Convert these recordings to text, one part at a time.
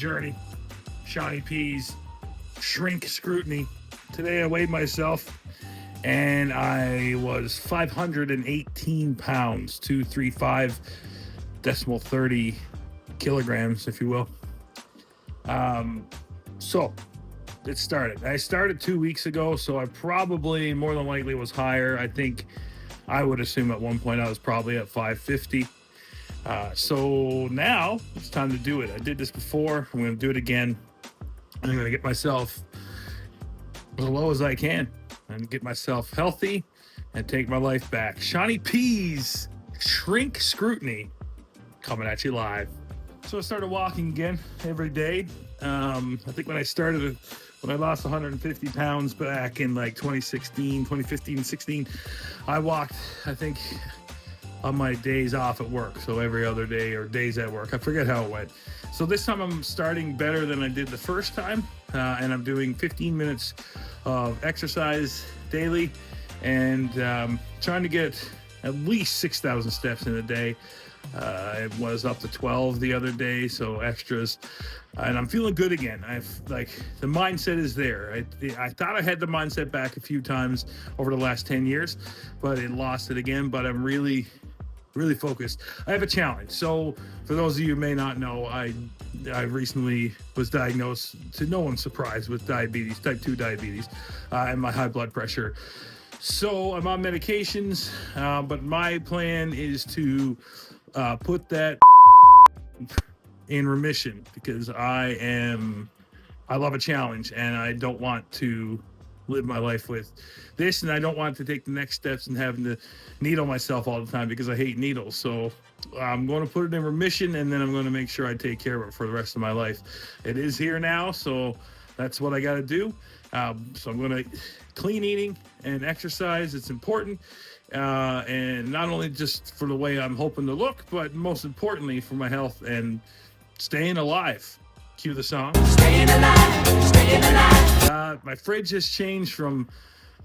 journey. Shawnee P's shrink scrutiny. Today I weighed myself and I was 518 pounds, 235.30 kilograms, if you will. So it started. I started 2 weeks ago, so I probably more than likely was higher. I think I would assume at one point I was probably at 550. So now it's time to do it. I did this before. I'm going to do it again. I'm going to get myself as low as I can and get myself healthy and take my life back. Shawnee P's shrink scrutiny coming at you live. So I started walking again every day. I think when I lost 150 pounds back in like 2015, 16, I walked, I think, on my days off at work. So every other day or days at work. I forget how it went. So this time I'm starting better than I did the first time. And I'm doing 15 minutes of exercise daily and trying to get at least 6,000 steps in a day. It was up to 12 the other day, so extras, and I'm feeling good again. The mindset is there. I thought I had the mindset back a few times over the last 10 years, but it lost it again. But I'm really focused. I have a challenge. So for those of you who may not know, I recently was diagnosed, to no one's surprise, with diabetes, type 2 diabetes, and my high blood pressure. So I'm on medications, but my plan is to put that in remission, because I love a challenge and I don't want to live my life with this, and I don't want to take the next steps and having to needle myself all the time because I hate needles. So I'm going to put it in remission, and then I'm going to make sure I take care of it for the rest of my life. It is here now, so that's what I got to do. So I'm going to clean eating and exercise. It's important. And not only just for the way I'm hoping to look, but most importantly for my health and staying alive. Cue the song. Staying alive, staying alive. My fridge has changed from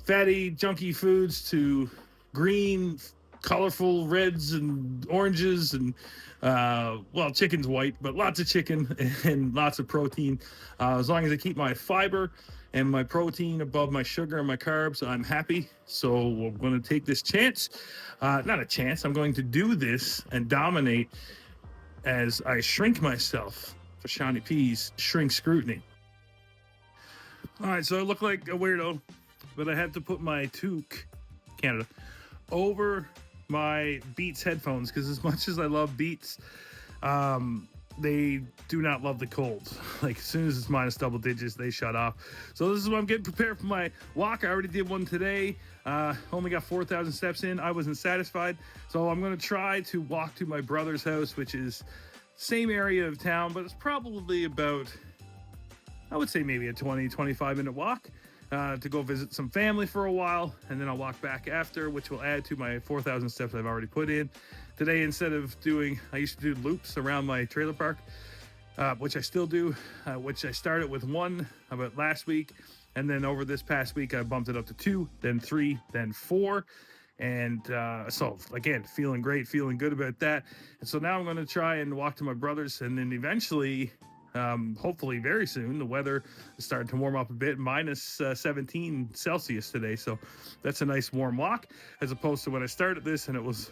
fatty, junky foods to green, colorful reds and oranges, and chicken's white, but lots of chicken and lots of protein. As long as I keep my fiber and my protein above my sugar and my carbs, I'm happy. So we're going to take this chance. Not a chance. I'm going to do this and dominate as I shrink myself for Shawnee P's shrink scrutiny. All right, so I look like a weirdo, but I had to put my toque, Canada, over my Beats headphones, because as much as I love Beats, they do not love the cold. Like, as soon as it's minus double digits, they shut off. So this is what I'm getting prepared for my walk. I already did one today. Only got 4,000 steps in. I wasn't satisfied. So I'm going to try to walk to my brother's house, which is same area of town, but it's probably about, I would say maybe a 25 minute walk to go visit some family for a while. And then I'll walk back after, which will add to my 4,000 steps I've already put in. Today, instead of I used to do loops around my trailer park, which I still do, which I started with one about last week. And then over this past week, I bumped it up to 2, then 3, then 4. And so again, feeling great, feeling good about that. And so now I'm going to try and walk to my brother's, and then eventually, hopefully very soon, the weather is starting to warm up a bit, minus 17 Celsius today. So that's a nice warm walk, as opposed to when I started this and it was,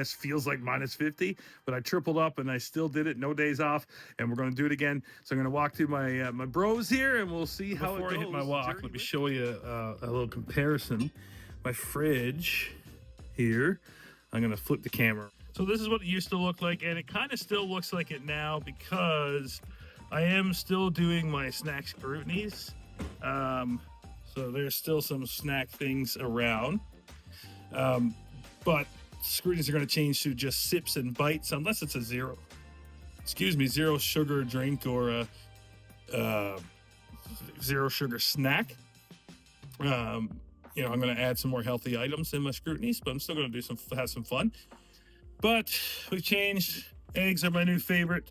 feels like minus 50, but I tripled up and I still did it, no days off, and we're going to do it again. So I'm going to walk to my my bros here, and we'll see how it goes. Before I hit my walk, let me show you a little comparison. My fridge here, I'm going to flip the camera. So this is what it used to look like, and it kind of still looks like it now, because I am still doing my snack scrutinies. So there's still some snack things around. But scrutinies are going to change to just sips and bites, unless it's a zero sugar drink or a zero sugar snack. I'm going to add some more healthy items in my scrutinies, but I'm still going to have some fun. But we've changed. Eggs are my new favorite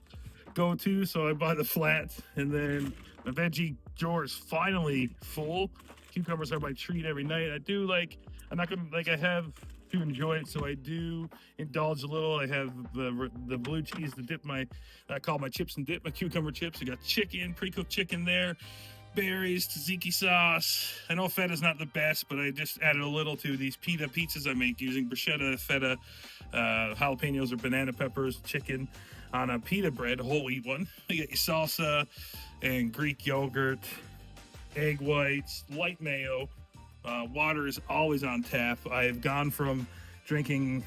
go-to, so I buy the flat, and then my veggie drawer is finally full. Cucumbers are my treat every night. I'm not going to, I have to enjoy it, so I do indulge a little. I have the blue cheese to dip I call my chips and dip, my cucumber chips. I got chicken, pre-cooked chicken there, berries, tzatziki sauce. I know feta's not the best, but I just added a little to these pita pizzas I make using bruschetta, feta, jalapenos or banana peppers, chicken on a pita bread, a whole wheat one. You got your salsa and Greek yogurt, egg whites, light mayo. Water is always on tap. I've gone from drinking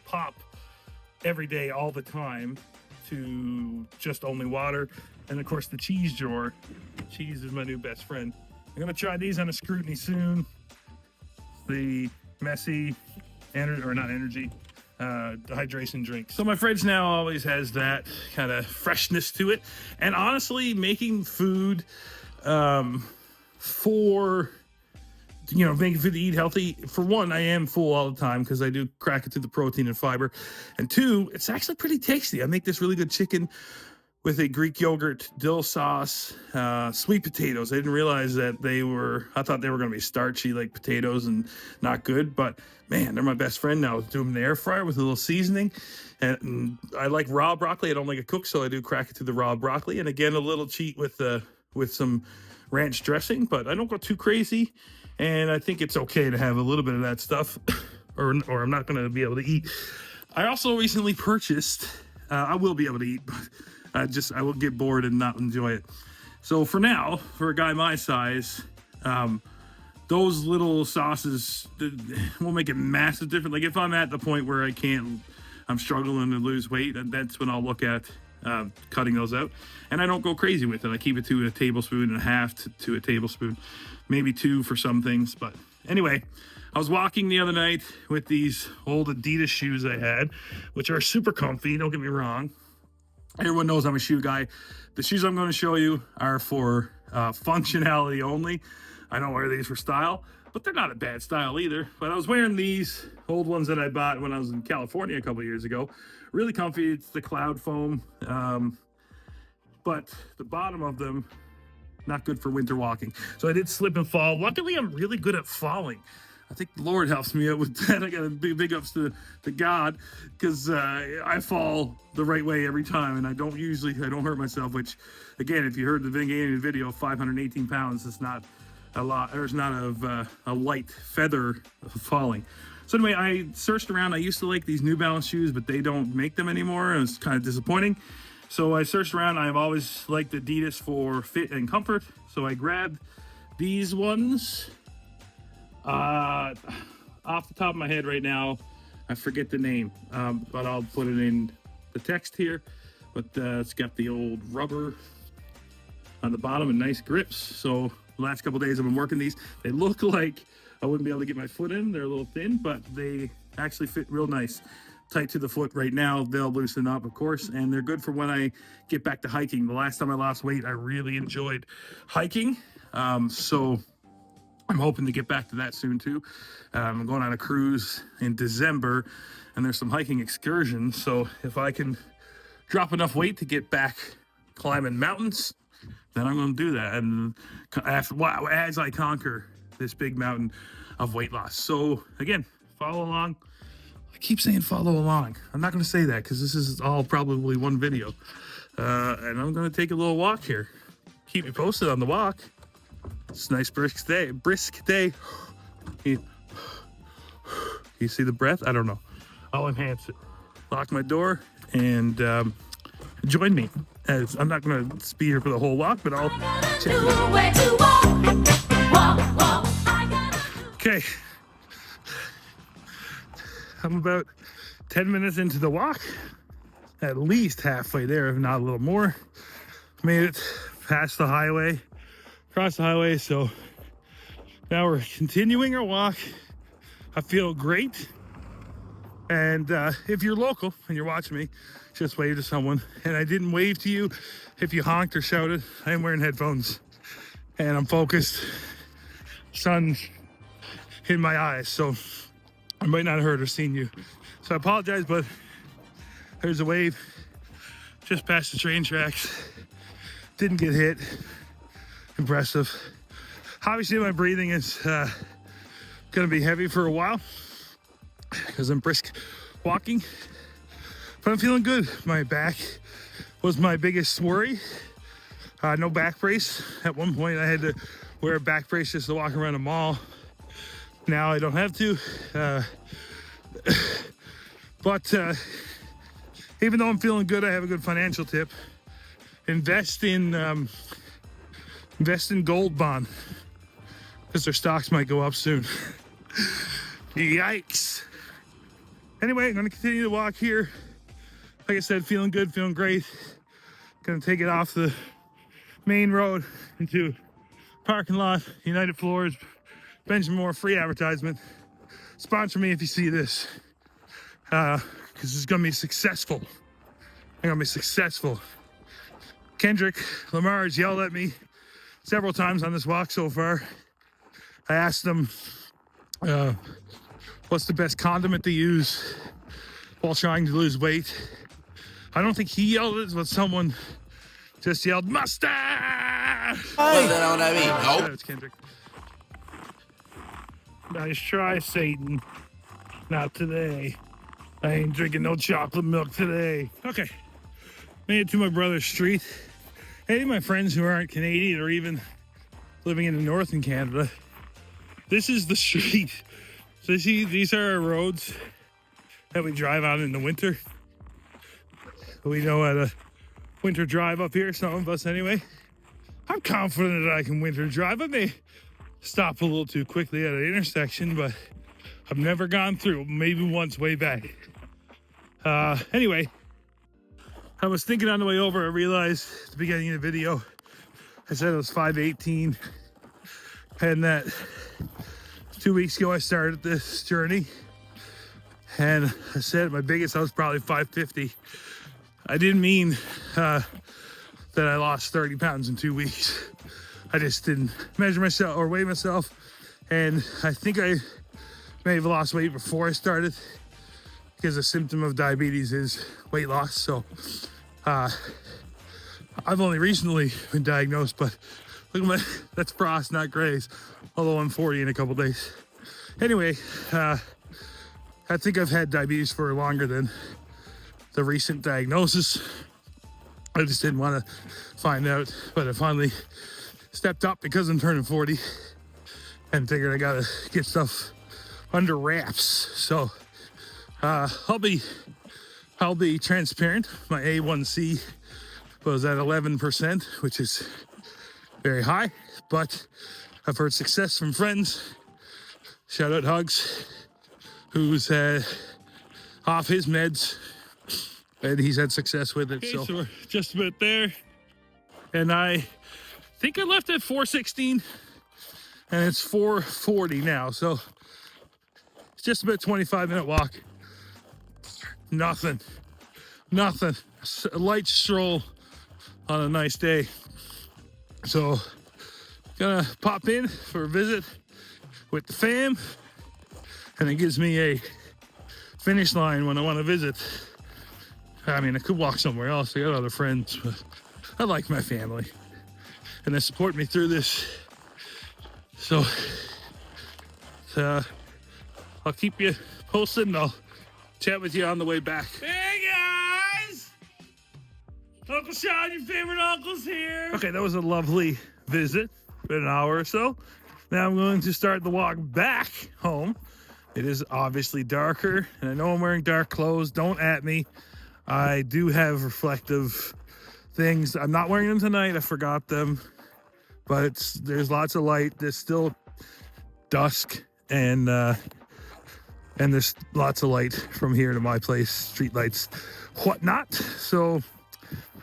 pop every day all the time to just only water. And of course the cheese drawer. Cheese is my new best friend. I'm gonna try these on a scrutiny soon. The messy hydration drink. So my fridge now always has that kind of freshness to it. And honestly, making food making food to eat healthy, for one, I am full all the time because I do crack it to the protein and fiber, and two, it's actually pretty tasty. I make this really good chicken with a Greek yogurt, dill sauce, sweet potatoes. I didn't realize that I thought they were going to be starchy like potatoes and not good, but man, they're my best friend now. Do them in the air fryer with a little seasoning. And I like raw broccoli. I don't like it cooked, so I do crack it to the raw broccoli. And again, a little cheat with some ranch dressing, but I don't go too crazy. And I think it's okay to have a little bit of that stuff or I'm not going to be able to eat. I also recently purchased, I will be able to eat, but I will get bored and not enjoy it. So for now, for a guy my size, those little sauces won't make a massive difference. Like if I'm at the point where I'm struggling to lose weight, that's when I'll look at cutting those out. And I don't go crazy with it. I keep it to a tablespoon and a half to a tablespoon, maybe 2 for some things. But anyway, I was walking the other night with these old Adidas shoes I had, which are super comfy, don't get me wrong. Everyone knows I'm a shoe guy. The shoes I'm going to show you are for functionality only. I don't wear these for style, but they're not a bad style either. But I was wearing these old ones that I bought when I was in California a couple years ago. Really comfy. It's the Cloud Foam. But the bottom of them, not good for winter walking. So I did slip and fall. Luckily, I'm really good at falling. I think the Lord helps me out with that. I got a big ups to God, because I fall the right way every time, and I don't hurt myself, which, again, if you heard the gaming video, 518 pounds is not a lot. There's not a light feather falling. So anyway, I searched around. I used to like these New Balance shoes, but they don't make them anymore. It was kind of disappointing. So I searched around. I've always liked Adidas for fit and comfort. So I grabbed these ones. Off the top of my head right now, I forget the name, but I'll put it in the text here. But it's got the old rubber on the bottom and nice grips. So the last couple days I've been working these. They look like I wouldn't be able to get my foot in. They're a little thin, but they actually fit real nice. Tight to the foot right now. They'll loosen up, of course, and they're good for when I get back to hiking. The last time I lost weight, I really enjoyed hiking. So I'm hoping to get back to that soon too. I'm going on a cruise in December, and there's some hiking excursions. So if I can drop enough weight to get back climbing mountains, then I'm going to do that. And as I conquer this big mountain of weight loss. So again, follow along. I keep saying follow along. I'm not going to say that because this is all probably one video. And I'm going to take a little walk here. Keep me posted on the walk. It's a nice brisk day. You see the breath? I don't know. I'll enhance it. Lock my door and join me. As I'm not going to be here for the whole walk, but I'll check it out. Okay. I'm about 10 minutes into the walk. At least halfway there, if not a little more. Made it past the highway. Across the highway, so now we're continuing our walk. I feel great. And if you're local and you're watching me, just wave to someone. And I didn't wave to you if you honked or shouted. I am wearing headphones and I'm focused. Sun in my eyes, so I might not have heard or seen you. So I apologize, but there's a wave just past the train tracks. Didn't get hit. Impressive. Obviously my breathing is Gonna be heavy for a while because I'm brisk walking, but I'm feeling good. My back was my biggest worry. No back brace. At one point I had to wear a back brace just to walk around a mall. Now I don't have to. But even though I'm feeling good, I have a good financial tip. Invest in gold bond because their stocks might go up soon. Yikes. Anyway, I'm gonna continue to walk here. Like I said, feeling good, feeling great. Gonna take it off the main road into parking lot. United Floors, Benjamin Moore, free advertisement. Sponsor me if you see this, because it's gonna be successful. I'm gonna be successful. Kendrick Lamar has yelled at me several times on this walk so far. I asked him what's the best condiment to use while trying to lose weight. I don't think he yelled it, but someone just yelled, mustache! What's that on that beat? Nope. That's Kendrick. Nice try, Satan. Not today. I ain't drinking no chocolate milk today. Okay. Made it to my brother's street. Hey, my friends who aren't Canadian or even living in the north in Canada. This is the street. So see, these are our roads that we drive on in the winter. We know how to winter drive up here, some of us anyway. I'm confident that I can winter drive. I may stop a little too quickly at an intersection, but I've never gone through, maybe once way back. Anyway, I was thinking on the way over, I realized at the beginning of the video, I said it was 5:18, and that 2 weeks ago I started this journey, and I said my biggest, I was probably 5:50. I didn't mean that I lost 30 pounds in 2 weeks. I just didn't measure myself or weigh myself, and I think I may have lost weight before I started, because a symptom of diabetes is weight loss. So I've only recently been diagnosed, but look at my, that's frost, not grays, although I'm 40 in a couple days. Anyway, I think I've had diabetes for longer than the recent diagnosis. I just didn't want to find out, but I finally stepped up because I'm turning 40 and figured I gotta get stuff under wraps. So I'll be transparent. My A1C was at 11%, which is very high, but I've heard success from friends. Shout out Hugs, who's off his meds, and he's had success with it. Okay, so we're just about there, and I think I left at 4:16, and it's 4:40 now, so it's just about 25-minute walk. Nothing. A light stroll on a nice day. So gonna pop in for a visit with the fam, and it gives me a finish line when I want to visit. I mean, I could walk somewhere else. I got other friends, but I like my family, and they support me through this. So I'll keep you posted, and I'll chat with you on the way back. Hey guys! Uncle Sean, your favorite uncle's here. Okay, that was a lovely visit. Been an hour or so. Now I'm going to start the walk back home. It is obviously darker, and I know I'm wearing dark clothes. Don't at me. I do have reflective things. I'm not wearing them tonight. I forgot them. But there's lots of light. There's still dusk, and there's lots of light from here to my place, street lights, whatnot. So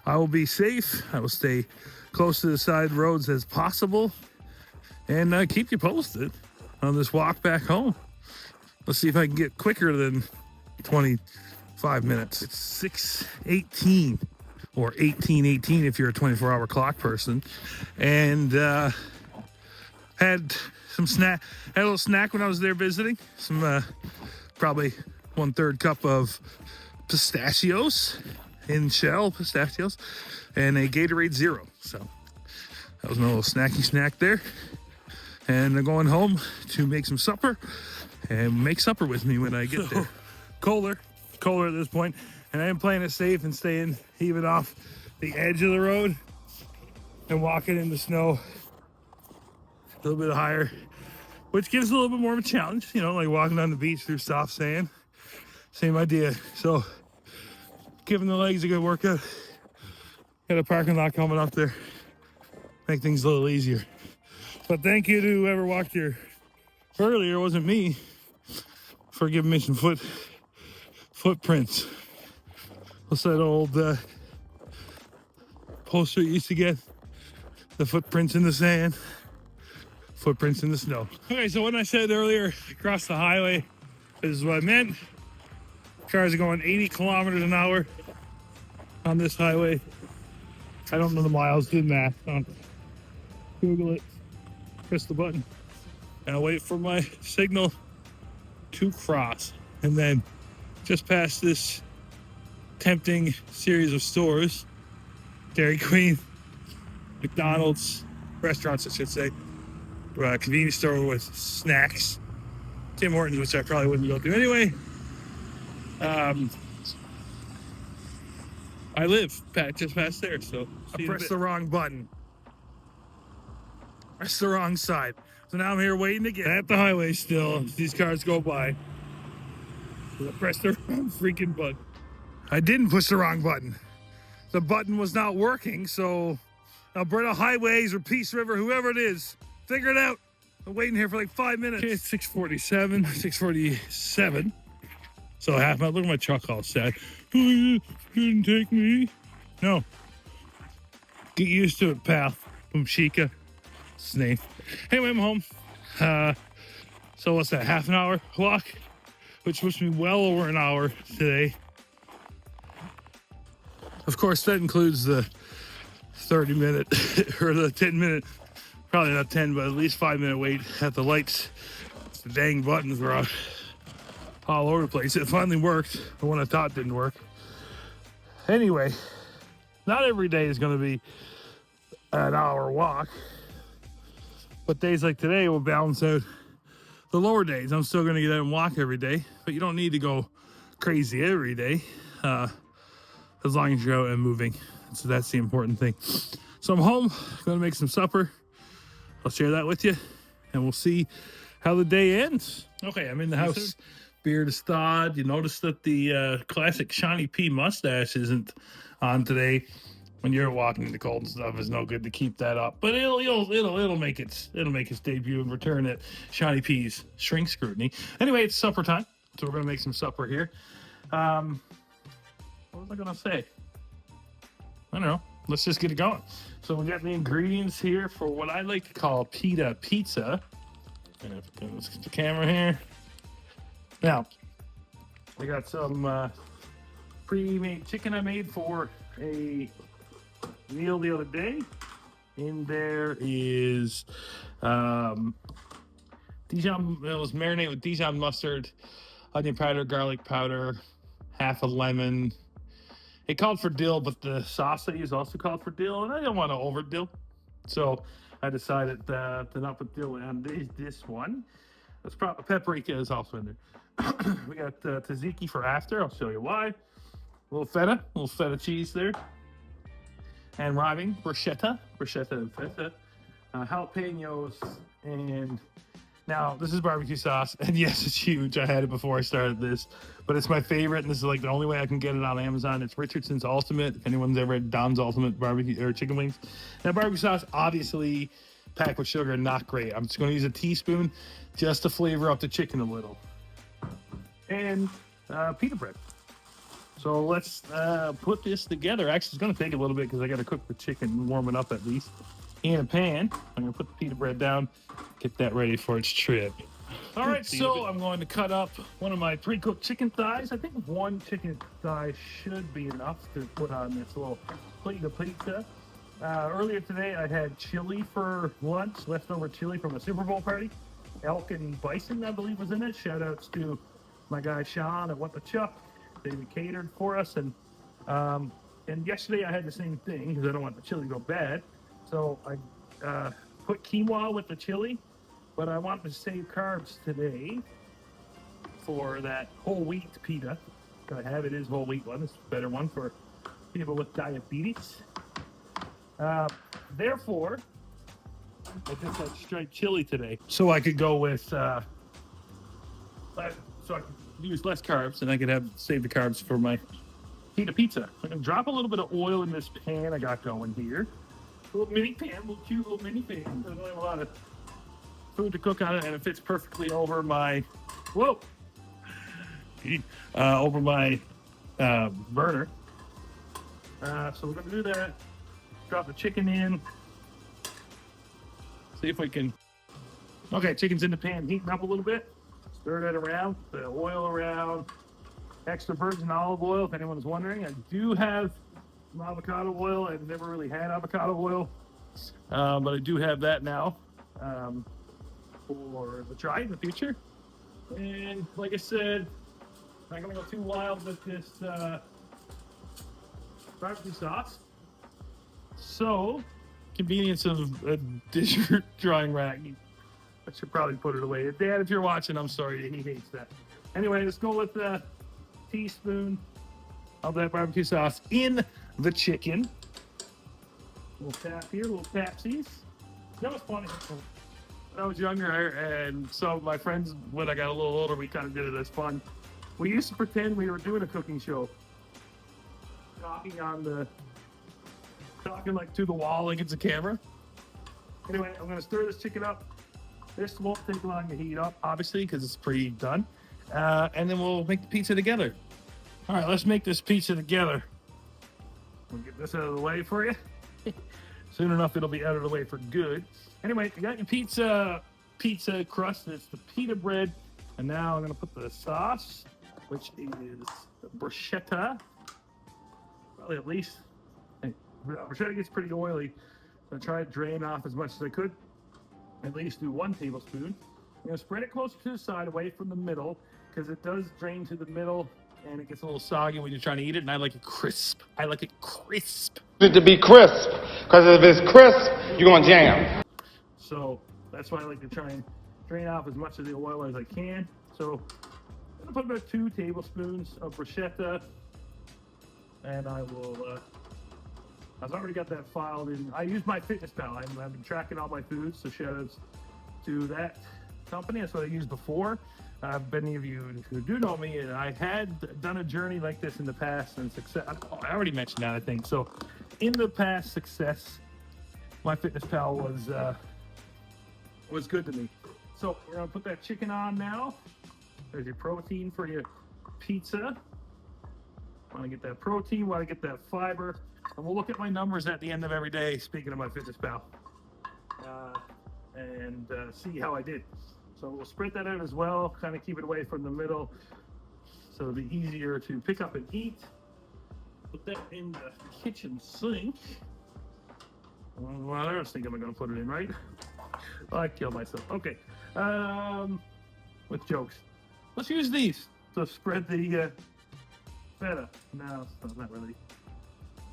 I will be safe. I will stay close to the side roads as possible, and keep you posted on this walk back home. Let's see if I can get quicker than 25 minutes. It's 6:18 or 18:18 if you're a 24-hour clock person, and had a little snack when I was there visiting. Some probably 1/3 cup of pistachios in shell, pistachios, and a Gatorade Zero. So that was my little snacky snack there. and I'm going home to make some supper and make supper with me when I get there. Colder at this point, and I am playing it safe and staying even off the edge of the road and walking in the snow a little bit higher, which gives a little bit more of a challenge, you know, like walking down the beach through soft sand. Same idea. So giving the legs a good workout. Got a parking lot coming up there. Make things a little easier. But thank you to whoever walked here earlier, it wasn't me, for giving me some footprints. What's that old poster you used to get? The footprints in the sand, footprints in the snow. Okay, so when I said earlier, across the highway, this is what I meant. Cars are going 80 kilometers an hour on this highway. I don't know the miles, do the math. Google it, press the button, and I'll wait for my signal to cross. And then just past this tempting series of stores, Dairy Queen, McDonald's, restaurants I should say, convenience store with snacks, Tim Hortons, which I probably wouldn't go to anyway. I live just past there, so I pressed the wrong button. Pressed the wrong side. So now I'm here waiting to get at the highway still. These cars go by. I pressed the wrong freaking button. I didn't push the wrong button. The button was not working, so Alberta Highways or Peace River, whoever it is, figure it out. I'm waiting here for like 5 minutes. Okay, it's 6:47. So half my, look at my truck all sad. You didn't take me. No. Get used to it, pal. Boom Chica. Snake. Anyway, I'm home. So what's that, half an hour walk? Which puts me well over an hour today. Of course, that includes the 30-minute or the 10-minute, probably not 10, but at least 5-minute wait at the lights. The dang buttons were all over the place. It finally worked. The one I thought didn't work. Anyway, not every day is going to be an hour walk, but days like today will balance out the lower days. I'm still going to get out and walk every day, but you don't need to go crazy every day, as long as you're out and moving. So that's the important thing. So I'm home, going to make some supper. I'll share that with you, and we'll see how the day ends. Okay, I'm in the house. Beard is thawed. You notice that the classic Shawnee P mustache isn't on today. When you're walking in the cold and stuff, it's no good to keep that up. But it'll make its debut and return at Shawnee P's Shrink Scrutiny. Anyway, it's supper time, so we're gonna make some supper here. What was I gonna say? I don't know. Let's just get it going. So we got the ingredients here for what I like to call pita pizza. And let's get the camera here. Now, I got some pre-made chicken I made for a meal the other day. In there is Dijon. It was marinated with Dijon mustard, onion powder, garlic powder, half a lemon. It called for dill, but the sauce I used also called for dill, and I didn't want to over dill, so I decided to not put dill in this one. That's probably paprika is also in there. We got tzatziki for after. I'll show you why. A little feta cheese there. And rhyming, bruschetta and feta. Jalapenos, and now this is barbecue sauce. And yes, it's huge. I had it before I started this, but it's my favorite, and this is like the only way I can get it on Amazon. It's Richardson's Ultimate. If anyone's ever had Don's Ultimate barbecue or chicken wings. Now, barbecue sauce, obviously packed with sugar, not great. I'm just going to use a teaspoon just to flavor up the chicken a little. And pita bread. So let's put this together. Actually, it's going to take a little bit because I got to cook the chicken, warm it up at least, in a pan. I'm going to put the pita bread down, get that ready for its trip. All right, so I'm going to cut up one of my pre-cooked chicken thighs. I think one chicken thigh should be enough to put on this little plate of pizza. Earlier today, I had chili for lunch, leftover chili from a Super Bowl party. Elk and bison, I believe, was in it. Shout outs to my guy Sean at What the Chuck. They catered for us, and yesterday I had the same thing because I don't want the chili to go bad. So I put quinoa with the chili, but I wanted to save carbs today for that whole wheat pita. I have it is whole wheat one. It's a better one for people with diabetes. Therefore, I just had straight chili today, so I could go with so I could use less carbs, and I could have save the carbs for my pizza. I'm gonna drop a little bit of oil in this pan I got going here. A little mini pan, little cute little mini pan. I don't have a lot of food to cook on it, and it fits perfectly over my over my burner. So we're gonna do that. Drop the chicken in. See if we can. Okay, chicken's in the pan, heating up a little bit. Stir that around, the oil around. Extra virgin olive oil, if anyone's wondering. I do have some avocado oil. I've never really had avocado oil, but I do have that now for the try in the future. And like I said, I'm not gonna go too wild with this barbecue sauce. So, convenience of a dish drying rack. I should probably put it away. Dad, if you're watching, I'm sorry, he hates that. Anyway, let's go with a teaspoon of that barbecue sauce in the chicken. A little tap here, a little tapsies. That was funny. When I was younger, and some of my friends, when I got a little older, we kind of did it as fun. We used to pretend we were doing a cooking show. Talking like to the wall like it's a camera. Anyway, I'm gonna stir this chicken up. This won't take long to heat up, obviously, because it's pre-done. And then we'll make the pizza together. All right, let's make this pizza together. We'll get this out of the way for you. Soon enough, it'll be out of the way for good. Anyway, you got your pizza crust. It's the pita bread. And now I'm gonna put the sauce, which is bruschetta. Probably at least. Bruschetta gets pretty oily. So I try to drain off as much as I could. At least do 1 tablespoon. I'm gonna spread it closer to the side, away from the middle, because it does drain to the middle and it gets a little soggy when you're trying to eat it. And I like it crisp. I like it crisp. It to be crisp, because if it's crisp, you're gonna jam. So that's why I like to try and drain off as much of the oil as I can. So I'm gonna put about 2 tablespoons of bruschetta, and I will. I've already got that filed in. I use MyFitnessPal. I've been tracking all my foods, so shout outs to that company. That's what I used before. Many of you who do know me, and I had done a journey like this in the past and success. I already mentioned that, I think. So in the past, success, MyFitnessPal was good to me. So we're gonna put that chicken on now. There's your protein for your pizza. Want to get that protein, want to get that fiber. And we'll look at my numbers at the end of every day, speaking of MyFitnessPal, and see how I did. So we'll spread that out as well, kind of keep it away from the middle, so it'll be easier to pick up and eat. Put that in the kitchen sink. Well, I don't think I'm going to put it in, right? I killed myself. Okay. With jokes. Let's use these to spread the feta. No, it's not really.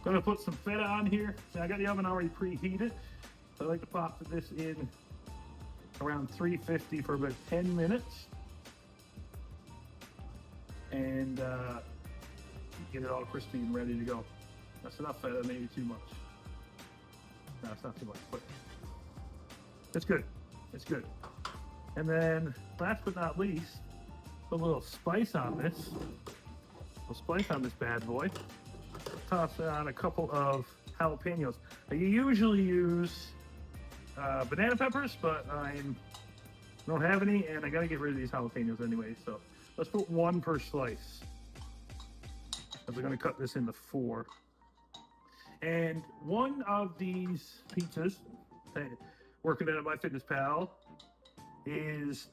Gonna put some feta on here. Now, I got the oven already preheated. So I like to pop this in around 350 for about 10 minutes. And get it all crispy and ready to go. That's enough feta, maybe too much. No, it's not too much, but it's good. It's good. And then, last but not least, put a little spice on this. A little spice on this bad boy. Toss on a couple of jalapenos. Now, you usually use banana peppers, but I don't have any, and I gotta get rid of these jalapenos anyway. So let's put 1 per slice. We're gonna cut this into 4. And one of these pizzas, working at MyFitnessPal, is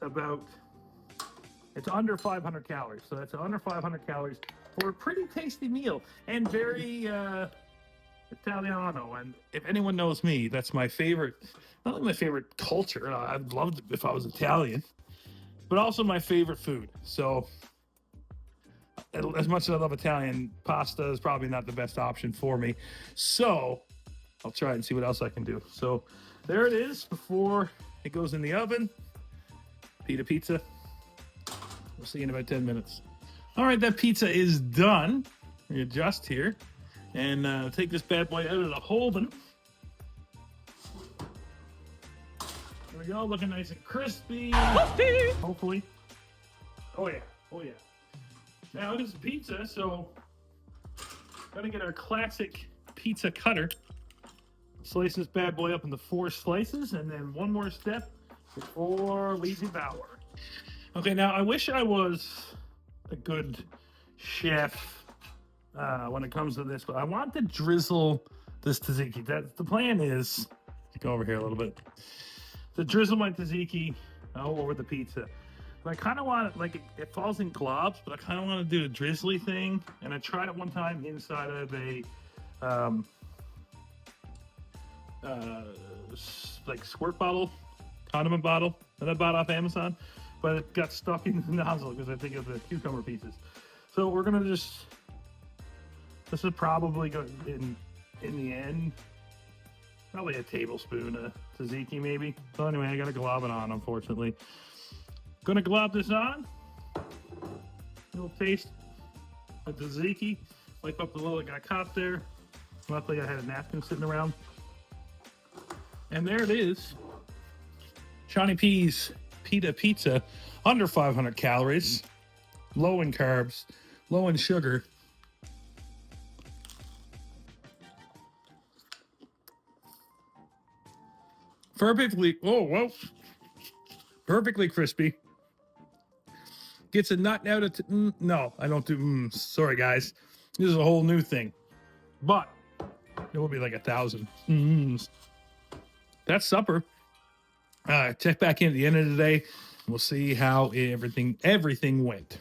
it's under 500 calories. So that's under 500 calories for a pretty tasty meal and very Italiano. And if anyone knows me, that's my favorite, not only my favorite culture, I'd love it if I was Italian, but also my favorite food. So as much as I love Italian, pasta is probably not the best option for me. So I'll try and see what else I can do. So there it is before it goes in the oven. Pita pizza. We'll see you in about 10 minutes. All right, that pizza is done. Readjust here and take this bad boy out of the Holden. There we go, looking nice and crispy. Hopefully. Oh yeah, oh yeah. Now it is pizza, so gotta get our classic pizza cutter. Slice this bad boy up into 4 slices, and then one more step before we devour. Okay, now I wish I was a good chef when it comes to this, but I want to drizzle this tzatziki. The plan is, go over here a little bit, to drizzle my tzatziki over the pizza. But I kind of want it, like it falls in globs, but I kind of want to do a drizzly thing. And I tried it one time inside of a like squirt bottle, condiment bottle that I bought off Amazon, but it got stuck in the nozzle because I think of the cucumber pieces. So we're gonna just, this is probably go in the end, probably a tablespoon of tzatziki maybe. So anyway, I gotta glob it on, unfortunately. Gonna glob this on. Little taste of tzatziki. Wipe up the little that got caught there. Luckily I had a napkin sitting around. And there it is. Shawnee P's Pita Pizza, under 500 calories, low in carbs, low in sugar. Perfectly, perfectly crispy. Gets a nut out of, no, I don't do, sorry guys. This is a whole new thing. But it will be like 1,000. That's supper. Check back in at the end of the day. We'll see how everything went.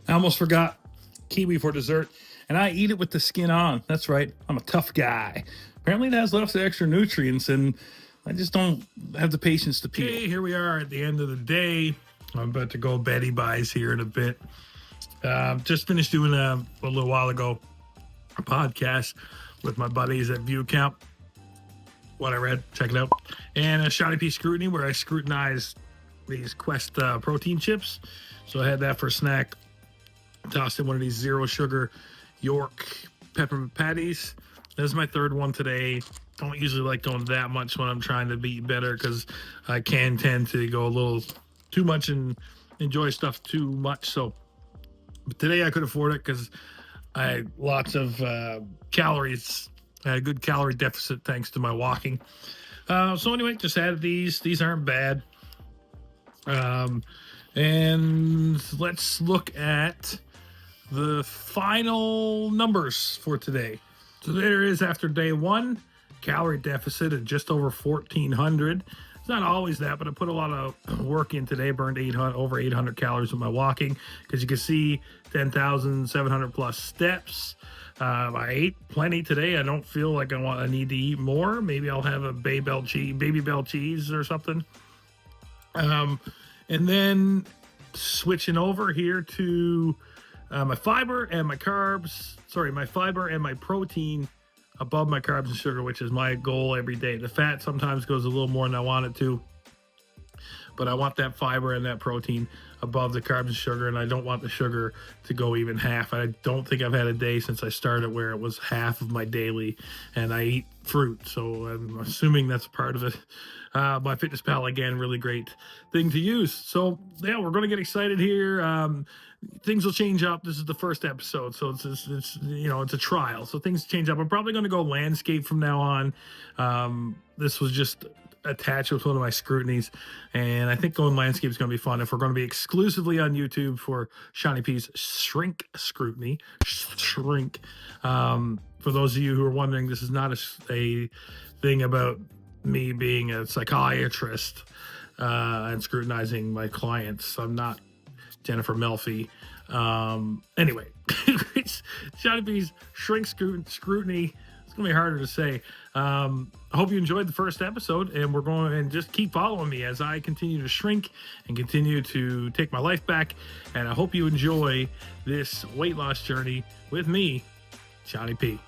I almost forgot kiwi for dessert, and I eat it with the skin on. That's right. I'm a tough guy. Apparently it has lots of extra nutrients, and I just don't have the patience to peel. Okay, here we are at the end of the day. I'm about to go Betty Buys here in a bit. Just finished doing a little while ago a podcast with my buddies at View Camp. What I read, check it out. And a Shawnee P Scrutiny, where I scrutinized these Quest protein chips. So I had that for a snack. Tossed in one of these zero sugar York peppermint patties. This is my third one today. Don't usually like going that much when I'm trying to be better, because I can tend to go a little too much and enjoy stuff too much. So but today I could afford it because I had lots of calories. I had a good calorie deficit thanks to my walking. So anyway, just added these. These aren't bad. And let's look at the final numbers for today. So there is, after day 1, calorie deficit at just over 1,400. It's not always that, but I put a lot of work in today. Burned over 800 calories with my walking, because you can see 10,700 plus steps. I ate plenty today. I don't feel like I need to eat more. Maybe I'll have a baby bell cheese or something. And then switching over here to my fiber and my carbs. Sorry, my fiber and my protein above my carbs and sugar, which is my goal every day. The fat sometimes goes a little more than I want it to, but I want that fiber and that protein above the carbs and sugar, and I don't want the sugar to go even half. I don't think I've had a day since I started where it was half of my daily, and I eat fruit, so I'm assuming that's part of it. My Fitness Pal, again, really great thing to use. So yeah, we're going to get excited here. Things will change up. This is the first episode, so it's you know, it's a trial, so things change up. I'm probably going to go landscape from now on. This was just attached with one of my scrutinies, and I think going landscape is going to be fun. If we're going to be exclusively on YouTube for Shawnee P's Shrink Scrutiny, for those of you who are wondering, this is not a thing about me being a psychiatrist and scrutinizing my clients. I'm not Jennifer Melfi. Anyway, Shawnee P's Shrink Scrutiny. It's gonna be harder to say. I hope you enjoyed the first episode, and we're going to just keep following me as I continue to shrink and continue to take my life back. And I hope you enjoy this weight loss journey with me, Shawnee P.